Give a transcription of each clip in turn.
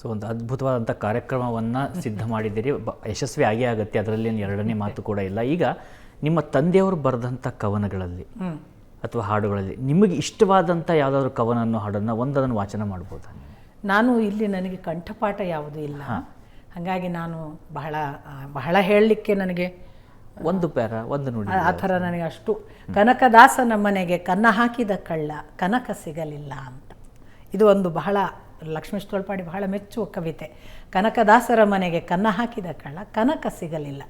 So ಒಂದು ಅದ್ಭುತವಾದಂಥ ಕಾರ್ಯಕ್ರಮವನ್ನು ಸಿದ್ಧ ಮಾಡಿದ್ದೀರಿ. ಯಶಸ್ವಿ ಆಗೇ ಆಗುತ್ತೆ, ಅದರಲ್ಲಿ ಎರಡನೇ ಮಾತು ಕೂಡ ಇಲ್ಲ. ಈಗ ನಿಮ್ಮ ತಂದೆಯವರು ಬರೆದಂಥ ಕವನಗಳಲ್ಲಿ ಅಥವಾ ಹಾಡುಗಳಲ್ಲಿ ನಿಮಗೆ ಇಷ್ಟವಾದಂಥ ಯಾವುದಾದ್ರೂ ಕವನನ್ನು ಹಾಡನ್ನು ಅದನ್ನು ವಾಚನ ಮಾಡ್ಬೋದಾ? ನಾನು ಇಲ್ಲಿ ನನಗೆ ಕಂಠಪಾಠ ಯಾವುದೂ ಇಲ್ಲ, ಹಾಗಾಗಿ ನಾನು ಬಹಳ ಹೇಳಲಿಕ್ಕೆ ನನಗೆ ಒಂದು ಪ್ಯಾರ ಒಂದು ನುಡಿ ಆ ಥರ ನನಗೆ ಅಷ್ಟು. ಕನಕದಾಸನ ಮನೆಗೆ ಕನ್ನ ಹಾಕಿದ ಕಳ್ಳ ಕನಕ ಸಿಗಲಿಲ್ಲ ಅಂತ, ಇದು ಒಂದು ಬಹಳ ಲಕ್ಷ್ಮೀಶ್ ತೋಳ್ಪಾಡಿ ಬಹಳ ಮೆಚ್ಚುವ ಕವಿತೆ. ಕನಕದಾಸರ ಮನೆಗೆ ಕನ್ನ ಹಾಕಿದ ಕಳ್ಳ ಕನಕ ಸಿಗಲಿಲ್ಲ,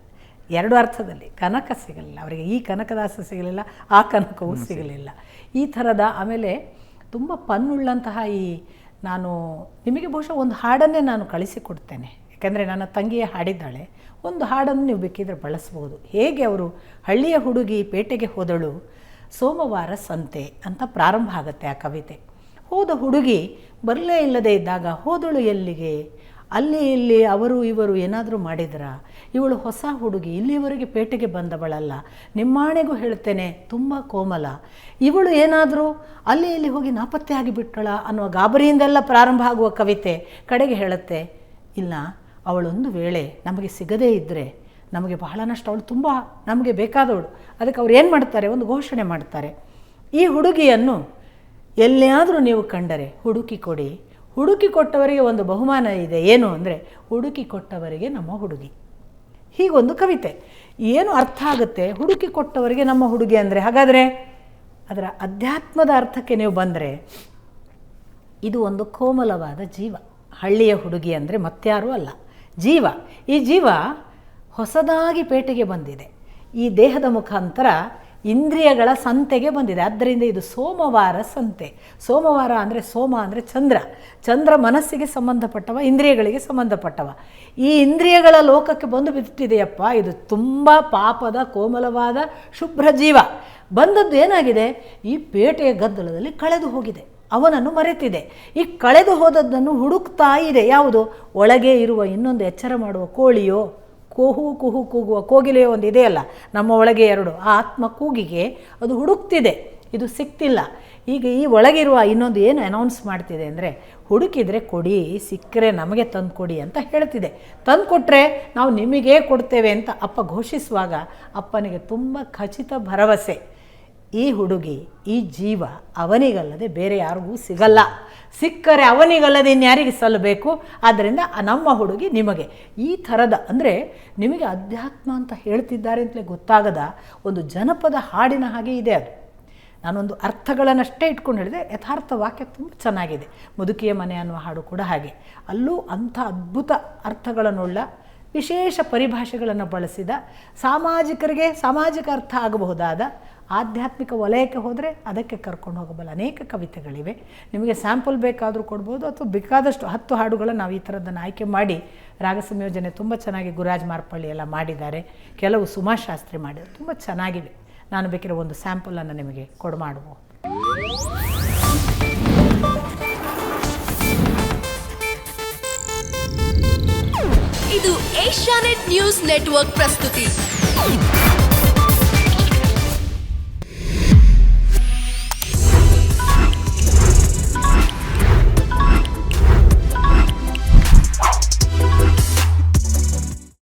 ಎರಡು ಅರ್ಥದಲ್ಲಿ. ಕನಕ ಸಿಗಲಿಲ್ಲ ಅವರಿಗೆ, ಈ ಕನಕದಾಸ ಸಿಗಲಿಲ್ಲ, ಆ ಕನಕವೂ ಸಿಗಲಿಲ್ಲ, ಈ ಥರದ. ಆಮೇಲೆ ತುಂಬ ಪನ್ನುಳ್ಳಂತಹ ನಾನು ನಿಮಗೆ ಬಹುಶಃ ಒಂದು ಹಾಡನ್ನೇ ನಾನು ಕಳಿಸಿಕೊಡ್ತೇನೆ, ಯಾಕಂದರೆ ನನ್ನ ತಂಗಿಯೇ ಹಾಡಿದ್ದಾಳೆ. ಒಂದು ಹಾಡನ್ನು ನೀವು ಬೇಕಿದ್ರೆ ಬಳಸ್ಬೋದು. ಹೇಗೆ ಅವರು ಹಳ್ಳಿಯ ಹುಡುಗಿ ಪೇಟೆಗೆ ಹೋದಳು, ಸೋಮವಾರ ಸಂತೆ ಅಂತ ಪ್ರಾರಂಭ ಆಗುತ್ತೆ ಆ ಕವಿತೆ. ಹೋದ ಹುಡುಗಿ ಬರಲೇ ಇಲ್ಲದೆ ಇದ್ದಾಗ ಹೋದಳು ಎಲ್ಲಿಗೆ, ಅಲ್ಲಿ ಇಲ್ಲಿ ಅವರು ಇವರು ಏನಾದರೂ ಮಾಡಿದ್ರ, ಇವಳು ಹೊಸ ಹುಡುಗಿ ಇಲ್ಲಿವರೆಗೆ ಪೇಟೆಗೆ ಬಂದವಳಲ್ಲ, ನಿಮ್ಮಾಣೆಗೂ ಹೇಳ್ತೇನೆ ತುಂಬ ಕೋಮಲ, ಇವಳು ಏನಾದರೂ ಅಲ್ಲಿ ಇಲ್ಲಿ ಹೋಗಿ ನಾಪತ್ತೆ ಆಗಿಬಿಟ್ಟಳ ಅನ್ನುವ ಗಾಬರಿಯಿಂದೆಲ್ಲ ಪ್ರಾರಂಭ ಆಗುವ ಕವಿತೆ ಕಡೆಗೆ ಹೇಳುತ್ತೆ, ಇಲ್ಲ ಅವಳೊಂದು ವೇಳೆ ನಮಗೆ ಸಿಗದೇ ಇದ್ದರೆ ನಮಗೆ ಬಹಳ ನಷ್ಟ, ಅವಳು ತುಂಬ ನಮಗೆ ಬೇಕಾದವಳು. ಅದಕ್ಕೆ ಅವ್ರು ಏನು ಮಾಡ್ತಾರೆ, ಒಂದು ಘೋಷಣೆ ಮಾಡ್ತಾರೆ, ಈ ಹುಡುಗಿಯನ್ನು ಎಲ್ಲಿಯಾದರೂ ನೀವು ಕಂಡರೆ ಹುಡುಕಿ ಕೊಡಿ, ಹುಡುಕಿ ಕೊಟ್ಟವರಿಗೆ ಒಂದು ಬಹುಮಾನ ಇದೆ, ಏನು ಅಂದರೆ ಹುಡುಕಿ ಕೊಟ್ಟವರಿಗೆ ನಮ್ಮ ಹುಡುಗಿ. ಹೀಗೊಂದು ಕವಿತೆ. ಏನು ಅರ್ಥ ಆಗುತ್ತೆ ಹುಡುಕಿ ಕೊಟ್ಟವರಿಗೆ ನಮ್ಮ ಹುಡುಗಿ ಅಂದರೆ? ಹಾಗಾದರೆ ಅದರ ಅಧ್ಯಾತ್ಮದ ಅರ್ಥಕ್ಕೆ ನೀವು ಬಂದರೆ ಇದು ಒಂದು ಕೋಮಲವಾದ ಜೀವ. ಹಳ್ಳಿಯ ಹುಡುಗಿ ಅಂದರೆ ಮತ್ಯಾರೂ ಅಲ್ಲ, ಜೀವ. ಈ ಜೀವ ಹೊಸದಾಗಿ ಪೇಟೆಗೆ ಬಂದಿದೆ, ಈ ದೇಹದ ಮುಖಾಂತರ ಇಂದ್ರಿಯಗಳ ಸಂತೆಗೆ ಬಂದಿದೆ. ಆದ್ದರಿಂದ ಇದು ಸೋಮವಾರ ಸಂತೆ. ಸೋಮವಾರ ಅಂದರೆ ಸೋಮ ಅಂದರೆ ಚಂದ್ರ, ಚಂದ್ರ ಮನಸ್ಸಿಗೆ ಸಂಬಂಧಪಟ್ಟವ, ಇಂದ್ರಿಯಗಳಿಗೆ ಸಂಬಂಧಪಟ್ಟವ. ಈ ಇಂದ್ರಿಯಗಳ ಲೋಕಕ್ಕೆ ಬಂದು ಬಿಟ್ಟಿದೆಯಪ್ಪ, ಇದು ತುಂಬ ಪಾಪದ ಕೋಮಲವಾದ ಶುಭ್ರ ಜೀವ. ಬಂದದ್ದು ಏನಾಗಿದೆ, ಈ ಪೇಟೆಯ ಗದ್ದಲದಲ್ಲಿ ಕಳೆದು ಹೋಗಿದೆ, ಅವನನ್ನು ಮರೆತಿದೆ. ಈ ಕಳೆದು ಹೋದದ್ದನ್ನು ಹುಡುಕ್ತಾ ಇದೆ. ಯಾವುದು? ಒಳಗೆ ಇರುವ ಇನ್ನೊಂದು ಎಚ್ಚರ ಮಾಡುವ ಕೋಳಿಯೋ, ಕುಹು ಕುಹು ಕೂಗುವ ಕೋಗಿಲೆಯೋ ಒಂದು ಇದೆಯಲ್ಲ ನಮ್ಮ ಒಳಗೆ ಎರಡು, ಆ ಆತ್ಮ ಕೂಗಿಗೆ ಅದು ಹುಡುಕ್ತಿದೆ, ಇದು ಸಿಕ್ತಿಲ್ಲ. ಈಗ ಈ ಒಳಗಿರುವ ಇನ್ನೊಂದು ಏನು ಅನೌನ್ಸ್ ಮಾಡ್ತಿದೆ ಅಂದರೆ, ಹುಡುಕಿದರೆ ಕೊಡಿ, ಸಿಕ್ಕರೆ ನಮಗೆ ತಂದು ಕೊಡಿ ಅಂತ ಹೇಳ್ತಿದೆ. ತಂದು ಕೊಟ್ಟರೆ ನಾವು ನಿಮಗೇ ಕೊಡ್ತೇವೆ ಅಂತ ಅಪ್ಪ ಘೋಷಿಸುವಾಗ ಅಪ್ಪನಿಗೆ ತುಂಬ ಖಚಿತ ಭರವಸೆ, ಈ ಹುಡುಗಿ, ಈ ಜೀವ ಅವನಿಗಲ್ಲದೆ ಬೇರೆ ಯಾರಿಗೂ ಸಿಗಲ್ಲ, ಸಿಕ್ಕರೆ ಅವನಿಗಲ್ಲದೆ ಇನ್ಯಾರಿಗೆ ಸಲ್ಲಬೇಕು, ಆದ್ದರಿಂದ ನಮ್ಮ ಹುಡುಗಿ ನಿಮಗೆ. ಈ ಥರದ ಅಂದರೆ ನಿಮಗೆ ಅಧ್ಯಾತ್ಮ ಅಂತ ಹೇಳ್ತಿದ್ದಾರೆ ಅಂತಲೇ ಗೊತ್ತಾಗದ ಒಂದು ಜನಪದ ಹಾಡಿನ ಹಾಗೆ ಇದೆ ಅದು. ನಾನೊಂದು ಅರ್ಥಗಳನ್ನಷ್ಟೇ ಇಟ್ಕೊಂಡು ಹೇಳಿದೆ, ಯಥಾರ್ಥ ವಾಕ್ಯ ತುಂಬ ಚೆನ್ನಾಗಿದೆ. ಮುದುಕಿಯ ಮನೆ ಅನ್ನುವ ಹಾಡು ಕೂಡ ಹಾಗೆ, ಅಲ್ಲೂ ಅಂಥ ಅದ್ಭುತ ಅರ್ಥಗಳನ್ನುಳ್ಳ ವಿಶೇಷ ಪರಿಭಾಷೆಗಳನ್ನು ಬಳಸಿದ, ಸಾಮಾಜಿಕರಿಗೆ ಸಾಮಾಜಿಕ ಅರ್ಥ ಆಗಬಹುದಾದ, ಆಧ್ಯಾತ್ಮಿಕ ವಲಯಕ್ಕೆ ಹೋದರೆ ಅದಕ್ಕೆ ಕರ್ಕೊಂಡು ಹೋಗಬಲ್ಲ ಅನೇಕ ಕವಿತೆಗಳಿವೆ. ನಿಮಗೆ ಸ್ಯಾಂಪಲ್ ಬೇಕಾದರೂ ಕೊಡ್ಬೋದು, ಅಥವಾ ಬೇಕಾದಷ್ಟು 10 ಹಾಡುಗಳನ್ನು ನಾವು ಈ ಥರದ್ದನ್ನು ಆಯ್ಕೆ ಮಾಡಿ ರಾಗ ಸಂಯೋಜನೆ ತುಂಬ ಚೆನ್ನಾಗಿ ಗುರುರಾಜ್ ಮಾರ್ಪಳ್ಳಿ ಎಲ್ಲ ಮಾಡಿದ್ದಾರೆ, ಕೆಲವು ಸುಮಾಶಾಸ್ತ್ರಿ ಮಾಡಿದ್ದಾರೆ, ತುಂಬ ಚೆನ್ನಾಗಿವೆ. ನಾನು ಬೇಕಿರೋ ಒಂದು ಸ್ಯಾಂಪಲನ್ನು ನಿಮಗೆ ಕೊಡ್ಮಾಡ್ಬೋದು. ಇದು ಏಷ್ಯಾನೆಟ್ ನ್ಯೂಸ್ ನೆಟ್ವರ್ಕ್ ಪ್ರಸ್ತುತಿ.